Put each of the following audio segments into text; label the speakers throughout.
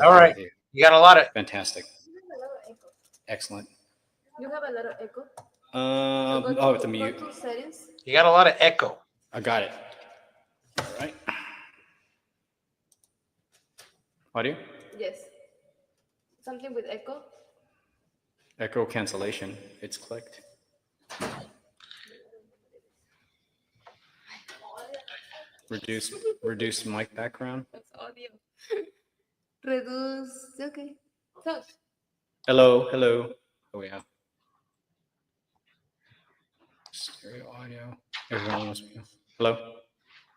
Speaker 1: All right. You got a lot of
Speaker 2: Fantastic. Excellent.
Speaker 3: You have a lot of echo.
Speaker 2: Oh, it's a mute.
Speaker 3: Go to settings.
Speaker 1: you got a lot of echo.
Speaker 2: I got it. All right. Audio?
Speaker 3: Yes. Something with echo.
Speaker 2: Echo cancellation. It's clicked. Reduce mic background.
Speaker 3: That's audio. Reduce. Okay. So
Speaker 2: Hello. Oh yeah. Stereo audio. Everyone must be. Hello.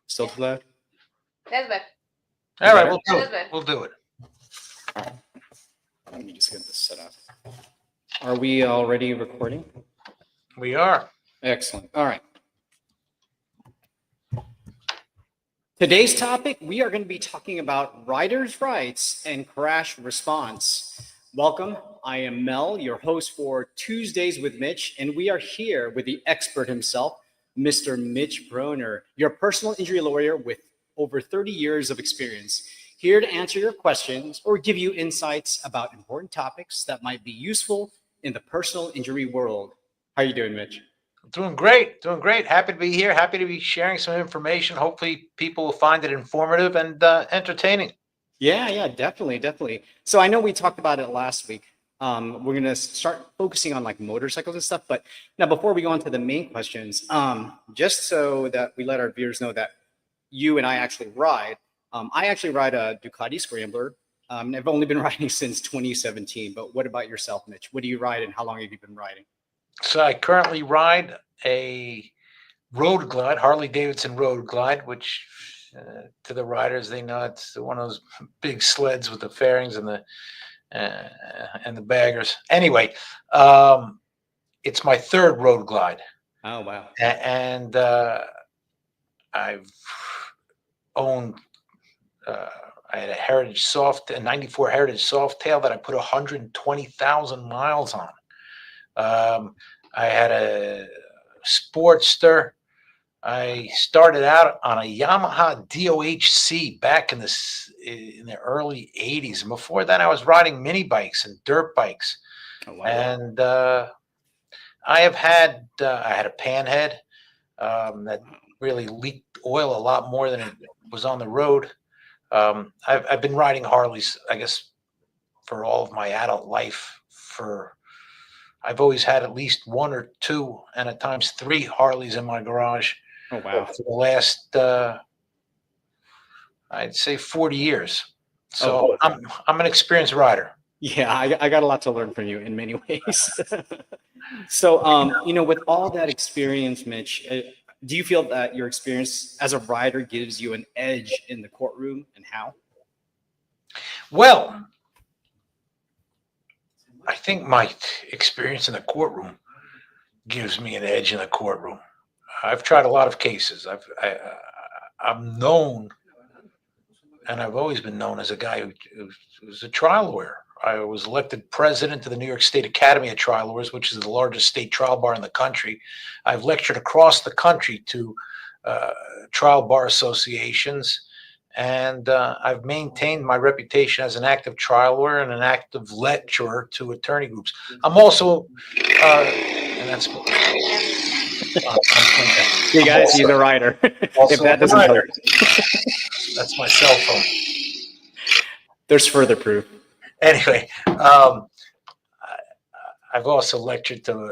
Speaker 2: Still too loud?
Speaker 3: that's bad.
Speaker 1: All right,
Speaker 2: better?
Speaker 1: we'll do
Speaker 3: That's
Speaker 1: it.
Speaker 3: better.
Speaker 1: We'll do it.
Speaker 2: Let me just get this set up. Are we already recording?
Speaker 1: We are.
Speaker 2: Excellent. All right. Today's topic, we are going to be talking about riders' rights and crash response. Welcome. I am Mel, your host for Tuesdays with Mitch, and we are here with the expert himself, Mr. Mitch Broner, your personal injury lawyer with over 30 years of experience, here to answer your questions or give you insights about important topics that might be useful in the personal injury world. How are you doing, Mitch?
Speaker 1: Doing great. Doing great. Happy to be here. Happy to be sharing some information. Hopefully, people will find it informative and entertaining.
Speaker 2: Yeah, definitely. So I know we talked about it last week. We're going to start focusing on like motorcycles and stuff. But now, before we go on to the main questions, just so that we let our viewers know that you and I actually ride, I actually ride a Ducati Scrambler. I've only been riding since 2017. But what about yourself, Mitch? What do you ride and how long have you been riding?
Speaker 1: So I currently ride a Road Glide, Harley Davidson Road Glide, which to the riders, they know it's one of those big sleds with the fairings and the baggers. Anyway, it's my third Road Glide.
Speaker 2: Oh, wow.
Speaker 1: And I've owned. I had a 94 Heritage Softail that I put 120,000 miles on. I had a Sportster. I started out on a Yamaha DOHC back in the early 80s. And before that, I was riding mini bikes and dirt bikes.
Speaker 2: Oh, wow.
Speaker 1: And I had a Panhead that really leaked oil a lot more than it was on the road. I've been riding Harleys, I guess, for all of my adult life. I've always had at least one or two, and at times three Harleys in my garage.
Speaker 2: Oh, wow.
Speaker 1: For the last, I'd say 40 years. So I'm an experienced rider.
Speaker 2: Yeah, I got a lot to learn from you in many ways. So, with all that experience, Mitch, do you feel that your experience as a rider gives you an edge in the courtroom, and how?
Speaker 1: Well, I think my experience in the courtroom gives me an edge in the courtroom. I've tried a lot of cases. I'm known, and I've always been known as a guy who's a trial lawyer. I was elected president of the New York State Academy of Trial Lawyers, which is the largest state trial bar in the country. I've lectured across the country to trial bar associations, and I've maintained my reputation as an active trial lawyer and an active lecturer to attorney groups. I'm also, and that's.
Speaker 2: You guys, he's a rider. If that doesn't hurt.
Speaker 1: That's my cell phone.
Speaker 2: There's further proof.
Speaker 1: Anyway, I've also lectured to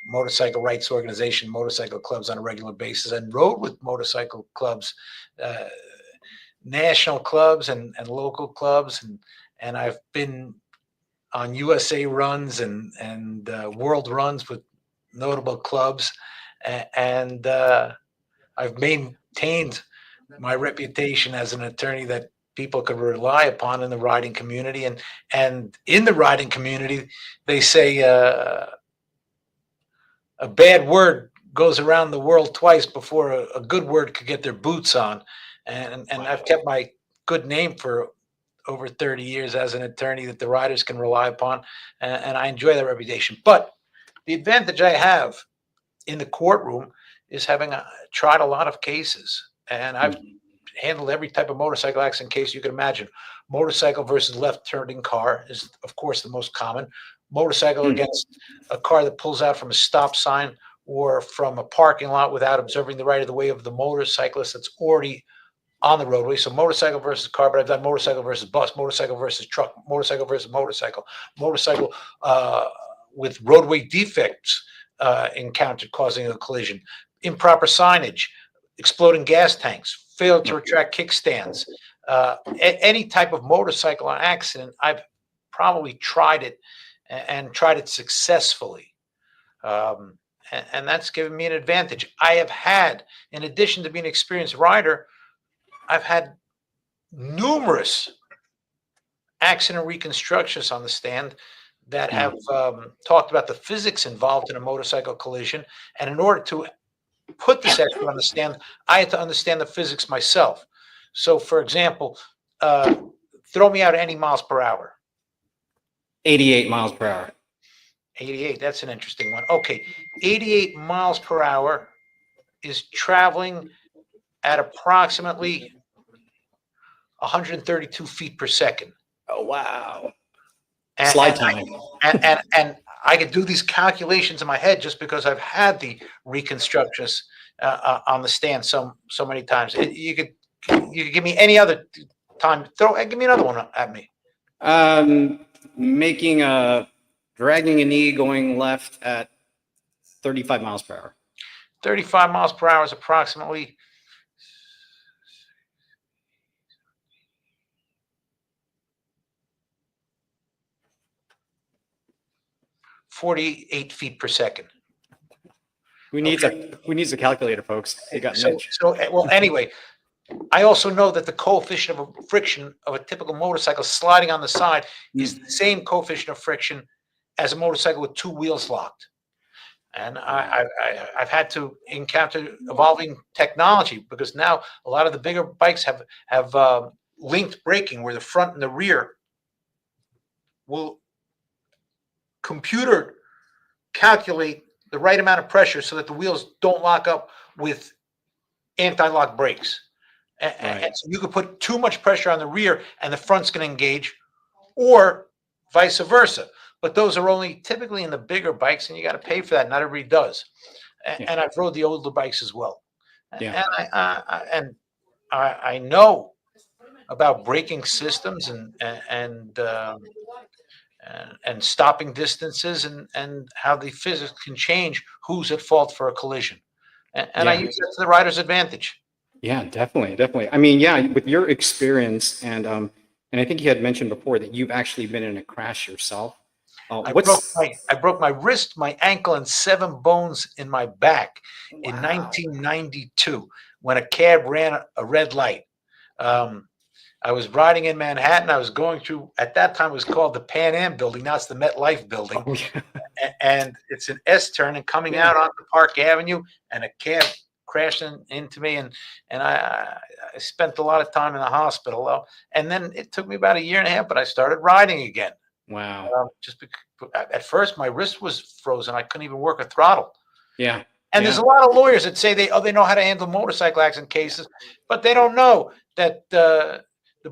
Speaker 1: motorcycle rights organization, motorcycle clubs on a regular basis, and rode with motorcycle clubs, national clubs and local clubs, and I've been on USA runs and world runs with notable clubs, and I've maintained my reputation as an attorney that people could rely upon in the riding community. And in the riding community, they say a bad word goes around the world twice before a good word could get their boots on. And I've kept my good name for over 30 years as an attorney that the riders can rely upon. And I enjoy that reputation. But the advantage I have in the courtroom is having tried a lot of cases. And I've handled every type of motorcycle accident case you can imagine. Motorcycle versus left turning car is, of course, the most common. Motorcycle against a car that pulls out from a stop sign or from a parking lot without observing the right of the way of the motorcyclist that's already on the roadway. So motorcycle versus car, but I've done motorcycle versus bus, motorcycle versus truck, motorcycle versus motorcycle, motorcycle with roadway defects encountered causing a collision, improper signage, exploding gas tanks, failed to retract kickstands, any type of motorcycle accident. I've probably tried it and tried it successfully. And that's given me an advantage. I have had, in addition to being an experienced rider, I've had numerous accident reconstructionists on the stand that have talked about the physics involved in a motorcycle collision. And in order to put this expert on the stand, I had to understand the physics myself. So, for example, throw me out at any miles per hour.
Speaker 2: 88 miles per hour.
Speaker 1: 88, that's an interesting one. Okay, 88 miles per hour is traveling at approximately 132 feet per second.
Speaker 2: Oh, wow.
Speaker 1: And,
Speaker 2: Slide time.
Speaker 1: And I could do these calculations in my head just because I've had the reconstructionist on the stand so many times. You could give me any other time. Give me another one at me.
Speaker 2: Dragging a knee going left at 35 miles per hour.
Speaker 1: 35 miles per hour is approximately 48 feet per second.
Speaker 2: Who needs a calculator, folks? They got Mitch.
Speaker 1: Well, anyway, I also know that the coefficient of friction of a typical motorcycle sliding on the side is the same coefficient of friction as a motorcycle with two wheels locked. And I've had to encounter evolving technology because now a lot of the bigger bikes have linked braking where the front and the rear will computer calculate the right amount of pressure so that the wheels don't lock up with anti-lock brakes. And so you could put too much pressure on the rear and the front's going to engage, or vice versa. But those are only typically in the bigger bikes, and you got to pay for that. Not everybody does. And I've rode the older bikes as well.
Speaker 2: Yeah.
Speaker 1: And I know about braking systems and stopping distances and how the physics can change who's at fault for a collision. And I use that to the rider's advantage.
Speaker 2: Yeah, definitely. I mean, yeah, with your experience, and I think you had mentioned before that you've actually been in a crash yourself.
Speaker 1: I broke my wrist, my ankle, and 7 bones in my back in 1992 when a cab ran a red light. I was riding in Manhattan. I was going through, at that time it was called the Pan Am building. Now it's the MetLife building.
Speaker 2: Oh, yeah.
Speaker 1: And it's an S turn and coming out onto Park Avenue, and a cab crashed into me. And I spent a lot of time in the hospital. And then it took me about 1.5 years, but I started riding again.
Speaker 2: Wow.
Speaker 1: Just because, at first my wrist was frozen. I couldn't even work a throttle.
Speaker 2: Yeah.
Speaker 1: And there's a lot of lawyers that say they know how to handle motorcycle accident cases, but they don't know that the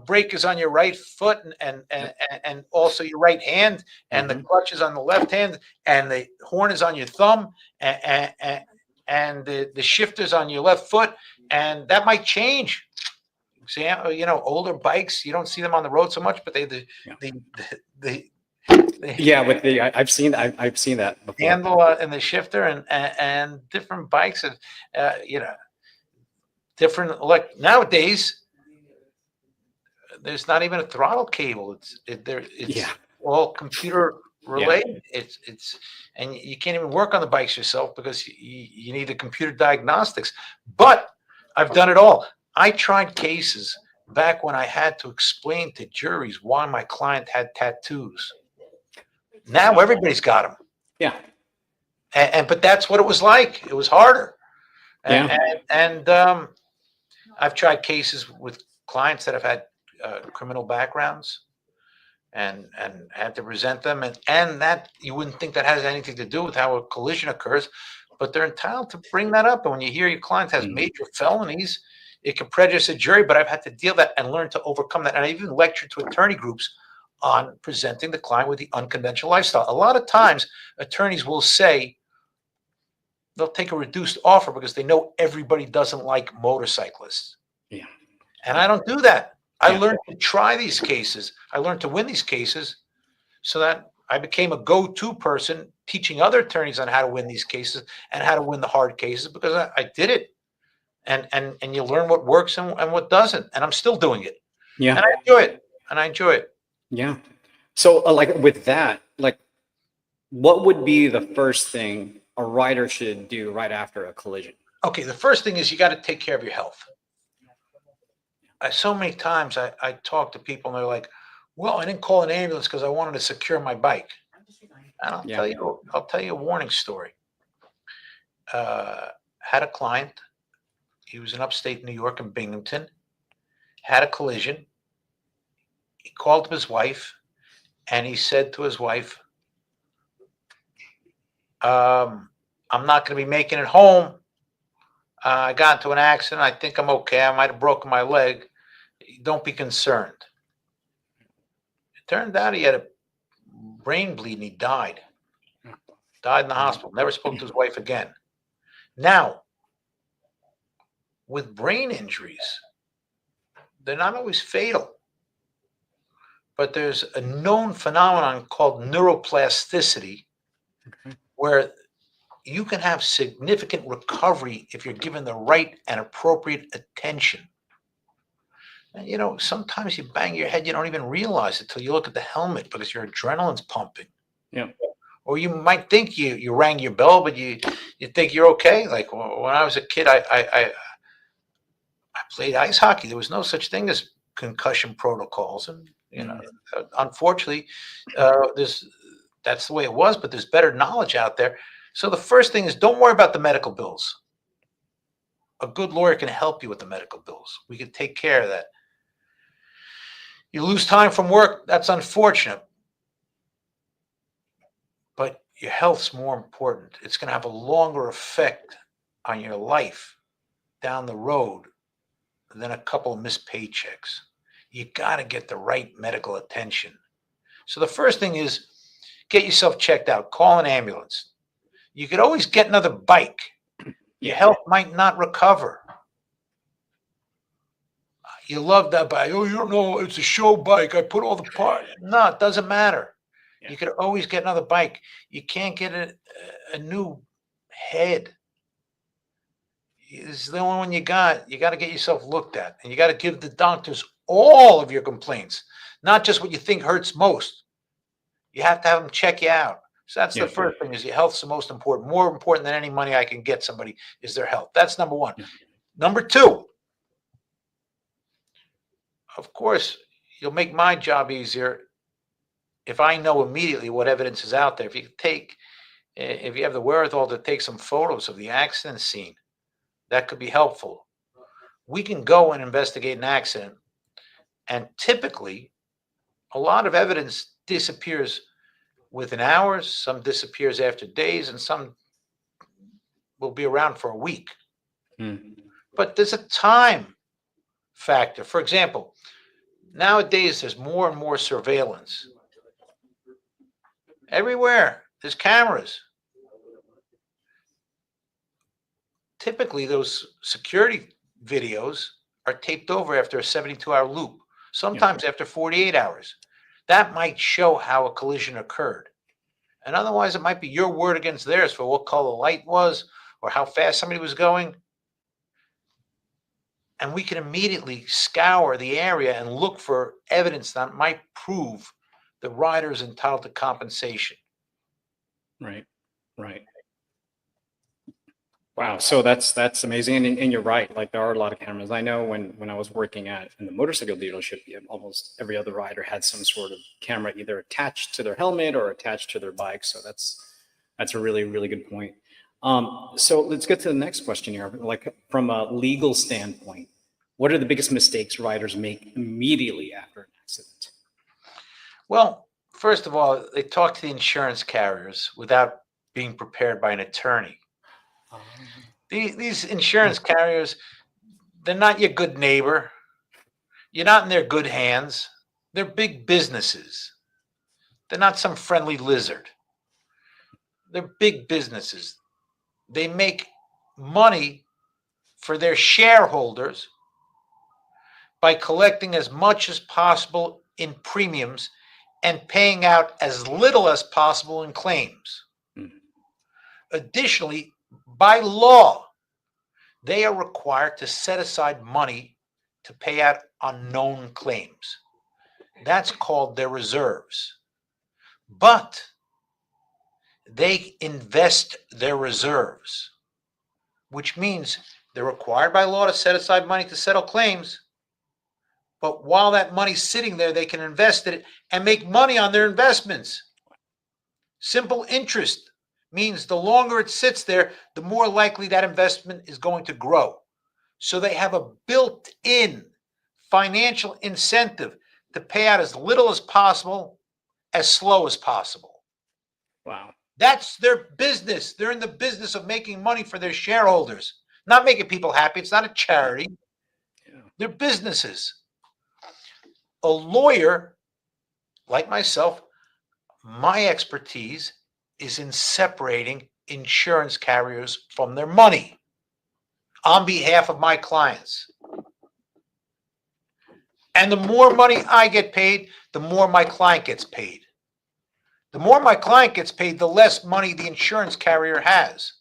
Speaker 1: brake is on your right foot and also your right hand, and the clutch is on the left hand, and the horn is on your thumb, and the shifter's on your left foot, and that might change. See, older bikes, you don't see them on the road so much, but I've seen that before.
Speaker 2: Handle
Speaker 1: and the shifter and different bikes and different nowadays. There's not even a throttle cable. It's all computer related. It's and you can't even work on the bikes yourself because you need the computer diagnostics. But I've done it all. I tried cases back when I had to explain to juries why my client had tattoos. Now everybody's got them.
Speaker 2: Yeah.
Speaker 1: But that's what it was like. It was harder. And I've tried cases with clients that have had criminal backgrounds and had to present them. And that you wouldn't think that has anything to do with how a collision occurs, but they're entitled to bring that up. And when you hear your client has major felonies, It can prejudice a jury, but I've had to deal with that and learn to overcome that. And I even lectured to attorney groups on presenting the client with the unconventional lifestyle. A lot of times, attorneys will say they'll take a reduced offer because they know everybody doesn't like motorcyclists.
Speaker 2: Yeah.
Speaker 1: And I don't do that. I
Speaker 2: Yeah.
Speaker 1: learned to try these cases. I learned to win these cases so that I became a go-to person teaching other attorneys on how to win these cases and how to win the hard cases because I did it. And you learn what works and what doesn't. And I'm still doing it.
Speaker 2: Yeah.
Speaker 1: And I enjoy it. And I enjoy it.
Speaker 2: Yeah. So like with that, like what would be the first thing a rider should do right after a collision?
Speaker 1: Okay, the first thing is you got to take care of your health. So many times I talk to people and they're like, well, I didn't call an ambulance because I wanted to secure my bike. And I'll tell you a warning story. Had a client. He was in upstate New York in Binghamton, had a collision. He called up his wife and he said to his wife, I'm not going to be making it home. I got into an accident. I think I'm okay. I might have broken my leg. Don't be concerned. It turned out he had a brain bleed and he died. Died in the hospital. Never spoke to his wife again. Now, with brain injuries, they're not always fatal. But there's a known phenomenon called neuroplasticity where you can have significant recovery if you're given the right and appropriate attention. And, you know, sometimes you bang your head, you don't even realize it till you look at the helmet because your adrenaline's pumping.
Speaker 2: Yeah.
Speaker 1: Or you might think you rang your bell, but you think you're okay. Like when I was a kid, I played ice hockey. There was no such thing as concussion protocols, and you know, unfortunately, that's the way it was. But there's better knowledge out there. So the first thing is don't worry about the medical bills. A good lawyer can help you with the medical bills. We can take care of that. You lose time from work, that's unfortunate. But your health's more important. It's going to have a longer effect on your life down the road than a couple of missed paychecks. You got to get the right medical attention. So the first thing is get yourself checked out. Call an ambulance. You could always get another bike. Your health might not recover. You love that bike. Oh, you don't know, it's a show bike. I put all the parts. No, it doesn't matter.
Speaker 2: Yeah.
Speaker 1: You could always get another bike. You can't get a new head. It's the only one you got. You got to get yourself looked at. And you got to give the doctors all of your complaints, not just what you think hurts most. You have to have them check you out. So that's the first thing is your health's the most important. More important than any money I can get somebody is their health. That's number one. Number two, of course, you'll make my job easier if I know immediately what evidence is out there. If you have the wherewithal to take some photos of the accident scene, that could be helpful. We can go and investigate an accident, and typically, a lot of evidence disappears within hours, some disappears after days, and some will be around for a week. But there's a time factor. For example, nowadays there's more and more surveillance. Everywhere there's cameras. Typically, those security videos are taped over after a 72-hour loop, sometimes after 48 hours. That might show how a collision occurred. And otherwise, it might be your word against theirs for what color the light was or how fast somebody was going. And we can immediately scour the area and look for evidence that might prove the rider is entitled to compensation.
Speaker 2: Right. Wow. So that's amazing. And you're right. Like there are a lot of cameras. I know when I was working in the motorcycle dealership, almost every other rider had some sort of camera either attached to their helmet or attached to their bike. So that's a really, really good point. So let's get to the next question here. Like from a legal standpoint, what are the biggest mistakes riders make immediately after an accident?
Speaker 1: Well, first of all, they talk to the insurance carriers without being prepared by an attorney. These insurance carriers, They're not your good neighbor. You're not in their good hands. They're big businesses. They're not some friendly lizard. They're big businesses. They make money for their shareholders by collecting as much as possible in premiums and paying out as little as possible in claims. Additionally, by law, they are required to set aside money to pay out on known claims. That's called their reserves. But they invest their reserves, which means they're required by law to set aside money to settle claims. But while that money's sitting there, they can invest it and make money on their investments. Simple interest means the longer it sits there, the more likely that investment is going to grow. So they have a built-in financial incentive to pay out as little as possible, as slow as possible.
Speaker 2: Wow.
Speaker 1: That's their business. They're in the business of making money for their shareholders, not making people happy. It's not a charity.
Speaker 2: Yeah.
Speaker 1: They're businesses. A lawyer, like myself, my expertise is in separating insurance carriers from their money on behalf of my clients. And the more money I get paid, the more my client gets paid. The more my client gets paid, the less money the insurance carrier has.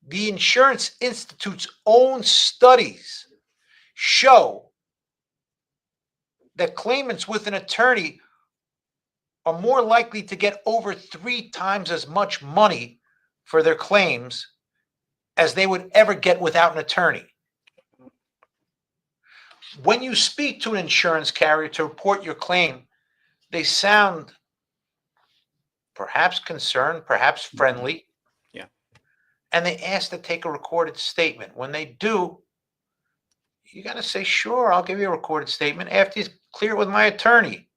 Speaker 1: The Insurance Institute's own studies show that claimants with an attorney are more likely to get over 3 times as much money for their claims as they would ever get without an attorney. When you speak to an insurance carrier to report your claim, they sound perhaps concerned, perhaps friendly.
Speaker 2: Yeah.
Speaker 1: And they ask to take a recorded statement. When they do, you got to say, sure, I'll give you a recorded statement after you clear it with my attorney.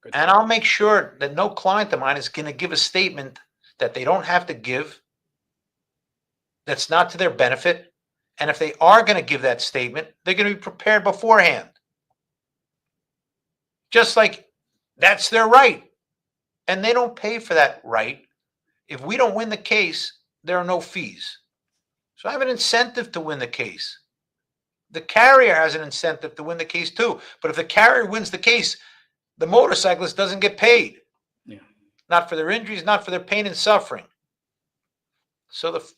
Speaker 2: Good.
Speaker 1: And I'll make sure that no client of mine is going to give a statement that they don't have to give, that's not to their benefit. And if they are going to give that statement, they're going to be prepared beforehand. Just like that's their right. And they don't pay for that right. If we don't win the case, there are no fees. So I have an incentive to win the case. The carrier has an incentive to win the case too. But if the carrier wins the case, the motorcyclist doesn't get paid.
Speaker 2: Yeah.
Speaker 1: Not for their injuries, not for their pain and suffering. So the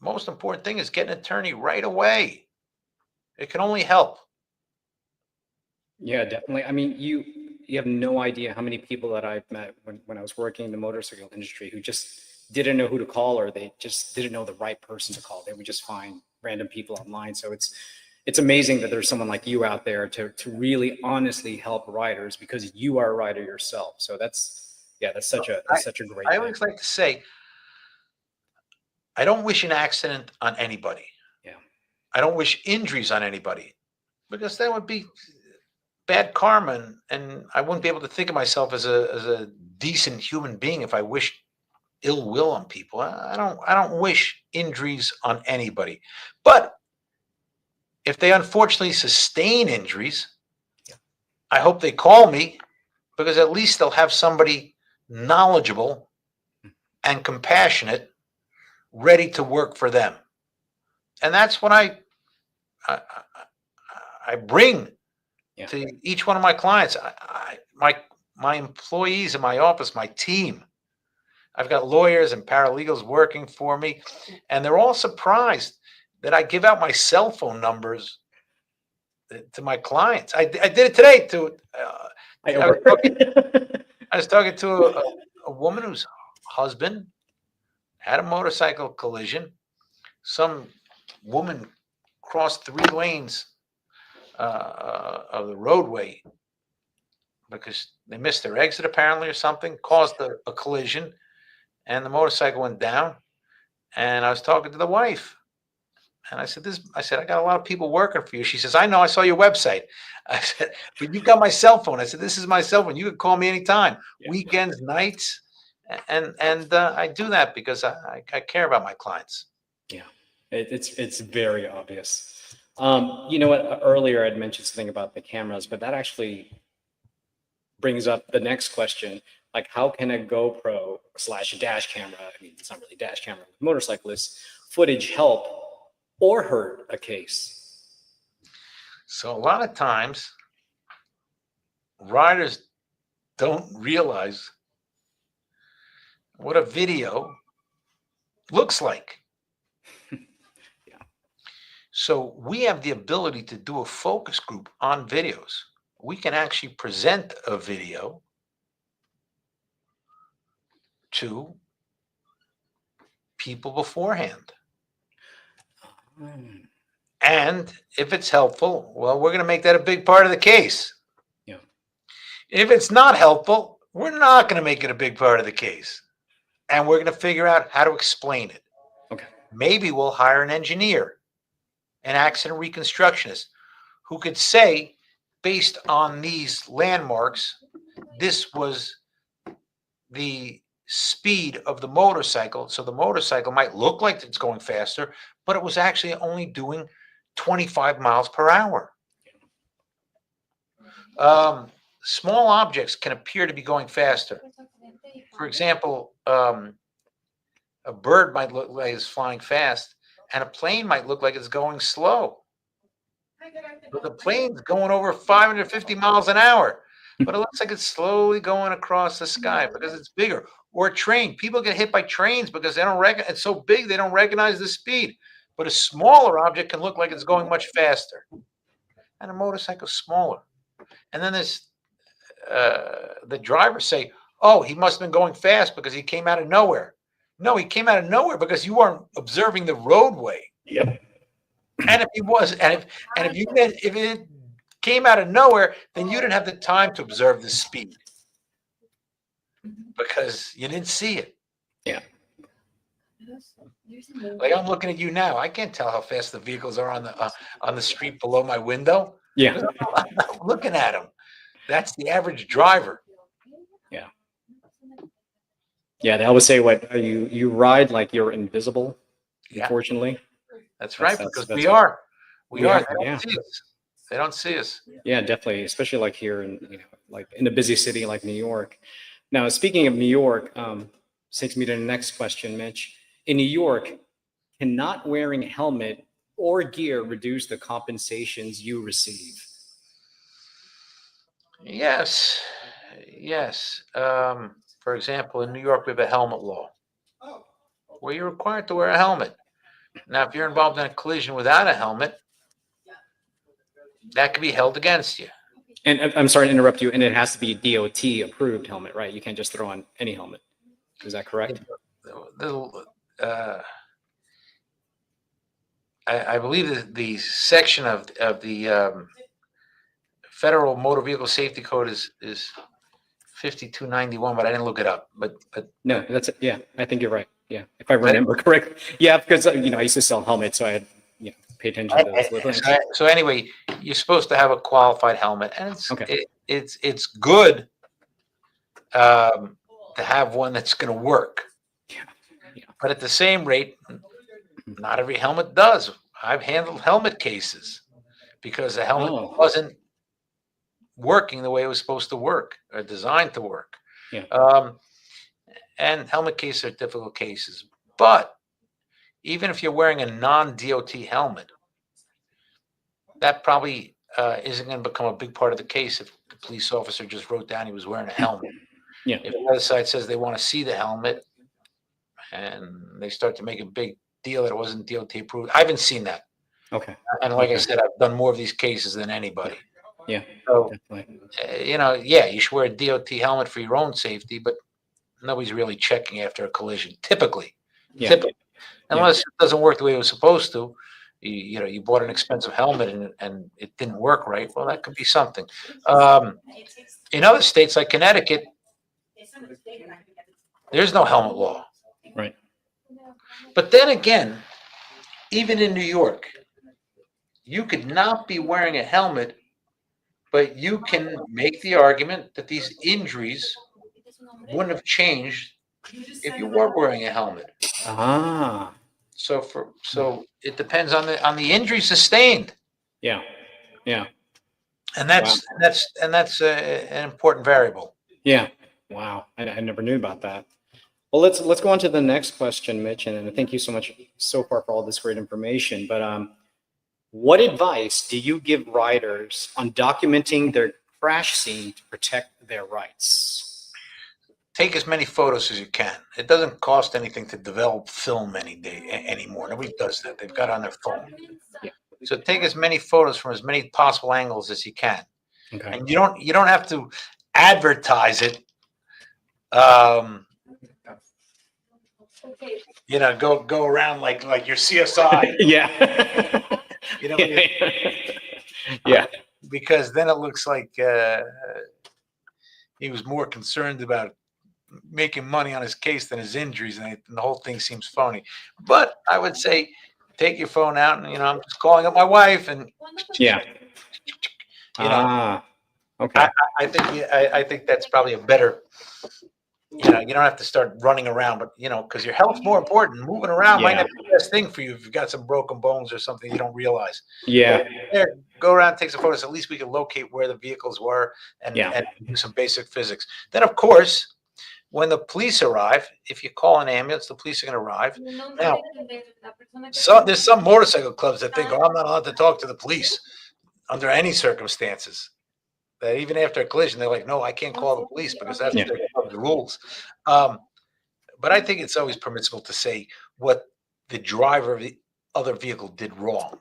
Speaker 1: most important thing is get an attorney right away. It can only help.
Speaker 2: Yeah, definitely. I mean, you have no idea how many people that I've met when I was working in the motorcycle industry who just didn't know who to call, or they just didn't know the right person to call. They would just find random people online. So it's amazing that there's someone like you out there to really honestly help riders, because you are a rider yourself. So that's such a great
Speaker 1: I
Speaker 2: thing.
Speaker 1: always like to say, I don't wish an accident on anybody.
Speaker 2: Yeah.
Speaker 1: I don't wish injuries on anybody, because that would be bad karma, and I wouldn't be able to think of myself as a decent human being if I wished ill will on people. I don't wish injuries on anybody. But if they unfortunately sustain injuries, I hope they call me, because at least they'll have somebody knowledgeable and compassionate ready to work for them. And that's what I bring to each one of my clients. My employees in my office, my team. I've got lawyers and paralegals working for me, and they're all surprised that I give out my cell phone numbers to my clients. I did it today to. I was talking to a woman whose husband had a motorcycle collision. Some woman crossed 3 lanes of the roadway because they missed their exit apparently or something, caused a collision, and the motorcycle went down. And I was talking to the wife, and I said, I got a lot of people working for you. She says, I know, I saw your website. I said, but you've got my cell phone. I said, this is my cell phone. You can call me anytime, weekends, nights. And I do that because I care about my clients.
Speaker 2: Yeah, it's very obvious. You know what? Earlier I'd mentioned something about the cameras, but that actually brings up the next question. Like, how can a GoPro / dash camera, I mean, it's not really dash camera with motorcyclists, footage help or hurt a case?
Speaker 1: So a lot of times, riders don't realize what a video looks like.
Speaker 2: Yeah.
Speaker 1: So we have the ability to do a focus group on videos. We can actually present a video to people beforehand.
Speaker 2: Mm,
Speaker 1: And if it's helpful, well, we're going to make that a big part of the case.
Speaker 2: yeah.
Speaker 1: If it's not helpful, we're not going to make it a big part of the case. And we're going to figure out how to explain it.
Speaker 2: Okay.
Speaker 1: Maybe we'll hire an engineer, an accident reconstructionist, who could say, based on these landmarks, this was the speed of the motorcycle. So the motorcycle might look like it's going faster, but it was actually only doing 25 miles per hour. Small objects can appear to be going faster. For example, a bird might look like it's flying fast, and a plane might look like it's going slow. But the plane's going over 550 miles an hour, but it looks like it's slowly going across the sky because it's bigger. Or a train. People get hit by trains because they don't recognize it's so big they don't recognize the speed. But a smaller object can look like it's going much faster. And a motorcycle's smaller. And then there's the drivers say, "Oh, he must have been going fast because he came out of nowhere." No, he came out of nowhere because you weren't observing the roadway.
Speaker 2: Yep.
Speaker 1: And if he was, if it came out of nowhere, then you didn't have the time to observe the speed because you didn't see it.
Speaker 2: Yeah.
Speaker 1: Like I'm looking at you now, I can't tell how fast the vehicles are on the street below my window.
Speaker 2: Yeah.
Speaker 1: I'm not looking at them. That's the average driver.
Speaker 2: Yeah. Yeah. They always say, "What you ride like you're invisible."
Speaker 1: Yeah.
Speaker 2: Unfortunately.
Speaker 1: That's right,
Speaker 2: That's-
Speaker 1: because
Speaker 2: that's
Speaker 1: we
Speaker 2: what-
Speaker 1: are. We are.
Speaker 2: Yeah,
Speaker 1: They don't
Speaker 2: yeah.
Speaker 1: see us. They don't see us.
Speaker 2: Yeah, definitely, especially like here in like in a busy city like New York. Now, speaking of New York, takes me to the next question, Mitch. In New York, can not wearing a helmet or gear reduce the compensations you receive?
Speaker 1: Yes. Yes. For example, in New York, we have a helmet law where you're required to wear a helmet. Now, if you're involved in a collision without a helmet, that could be held against you.
Speaker 2: And I'm sorry to interrupt you. And it has to be DOT approved helmet, right? You can't just throw on any helmet. Is that correct?
Speaker 1: I believe that the section of the Federal Motor Vehicle Safety Code is 5291, but I didn't look it up. But
Speaker 2: No, that's it. Yeah, I think you're right. Yeah, if I remember correctly. Yeah, because I used to sell helmets, so I had pay attention to those little things.
Speaker 1: so anyway, you're supposed to have a qualified helmet, and
Speaker 2: Okay.
Speaker 1: it's good to have one that's going to work.
Speaker 2: Yeah.
Speaker 1: But at the same rate, not every helmet does. I've handled helmet cases because the helmet wasn't working the way it was supposed to work or designed to work.
Speaker 2: Yeah.
Speaker 1: And helmet cases are difficult cases. But even if you're wearing a non-DOT helmet, that probably isn't going to become a big part of the case if the police officer just wrote down he was wearing a helmet.
Speaker 2: Yeah.
Speaker 1: If the other side says they want to see the helmet and they start to make a big deal that it wasn't DOT approved, I haven't seen that.
Speaker 2: Okay.
Speaker 1: And like I said, I've done more of these cases than anybody.
Speaker 2: Yeah.
Speaker 1: So,
Speaker 2: Definitely.
Speaker 1: you should wear a DOT helmet for your own safety, but nobody's really checking after a collision, typically.
Speaker 2: Yeah.
Speaker 1: Typically. Unless it doesn't work the way it was supposed to. You bought an expensive helmet and it didn't work right. Well, that could be something. In other states like Connecticut, there's no helmet law.
Speaker 2: Right.
Speaker 1: But then again, even in New York, you could not be wearing a helmet, but you can make the argument that these injuries wouldn't have changed if you were wearing a helmet.
Speaker 2: Ah.
Speaker 1: So it depends on the injury sustained,
Speaker 2: Yeah. Yeah.
Speaker 1: and that's an important variable.
Speaker 2: Yeah. Wow. I never knew about that. Well, let's go on to the next question, Mitch, and thank you so much so far for all this great information. But what advice do you give riders on documenting their crash scene to protect their rights?
Speaker 1: Take as many photos as you can. It doesn't cost anything to develop film anymore. Nobody does that. They've got it on their phone.
Speaker 2: Yeah.
Speaker 1: So take as many photos from as many possible angles as you can,
Speaker 2: Okay.
Speaker 1: and you don't have to advertise it. Go around like your CSI.
Speaker 2: Yeah.
Speaker 1: You know,
Speaker 2: Yeah.
Speaker 1: because then it looks like he was more concerned about making money on his case than his injuries, and the whole thing seems phony. But I would say, take your phone out, and I'm just calling up my wife, and
Speaker 2: Yeah. Okay.
Speaker 1: I think that's probably a better. You don't have to start running around, but because your health's more important. Moving around might not be the best thing for you if you've got some broken bones or something you don't realize.
Speaker 2: Yeah.
Speaker 1: There, go around, take some photos. At least we can locate where the vehicles were and do some basic physics. Then, of course, when the police arrive, if you call an ambulance, the police are going to arrive. Now, there's some motorcycle clubs that think, I'm not allowed to talk to the police under any circumstances. That even after a collision, they're like, no, I can't call the police because that's the rules. But I think it's always permissible to say what the driver of the other vehicle did wrong.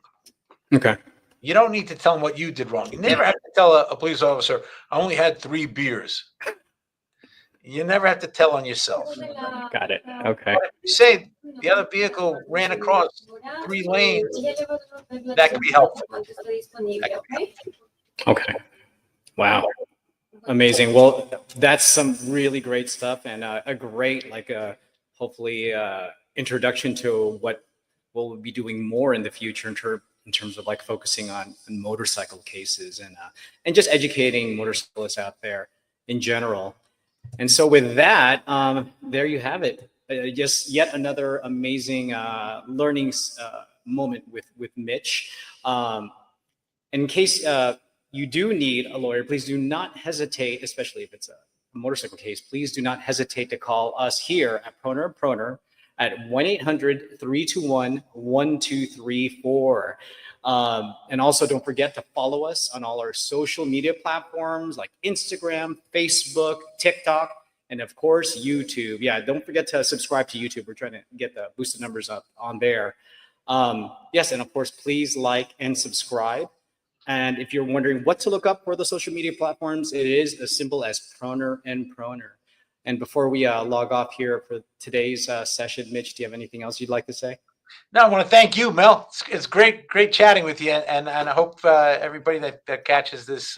Speaker 2: Okay.
Speaker 1: You don't need to tell them what you did wrong. You never have to tell a police officer, I only had 3 beers. You never have to tell on yourself.
Speaker 2: Got it. Okay.
Speaker 1: But if you say the other vehicle ran across 3 lanes, that could be helpful.
Speaker 2: Okay. Wow. Amazing. Well, that's some really great stuff, and a great, hopefully, introduction to what we'll be doing more in the future in terms of focusing on motorcycle cases and just educating motorcyclists out there in general. And so with that, there you have it. Just yet another amazing learning moment with Mitch. In case you do need a lawyer, please do not hesitate, especially if it's a motorcycle case, please do not hesitate to call us here at Proner & Proner at 1-800-321-1234. And also don't forget to follow us on all our social media platforms like Instagram, Facebook, TikTok, and of course, YouTube. Yeah, don't forget to subscribe to YouTube. We're trying to get the boosted numbers up on there. Yes, and of course, please like and subscribe. And if you're wondering what to look up for the social media platforms, it is as simple as Proner & Proner. And before we log off here for today's session, Mitch, do you have anything else you'd like to say?
Speaker 1: No, I want to thank you, Mel. It's great chatting with you, and I hope everybody that catches this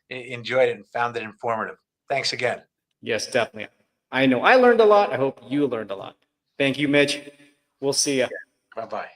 Speaker 1: enjoyed it and found it informative. Thanks again.
Speaker 2: Yes, definitely. I know I learned a lot. I hope you learned a lot. Thank you, Mitch. We'll see you.
Speaker 1: Bye-bye.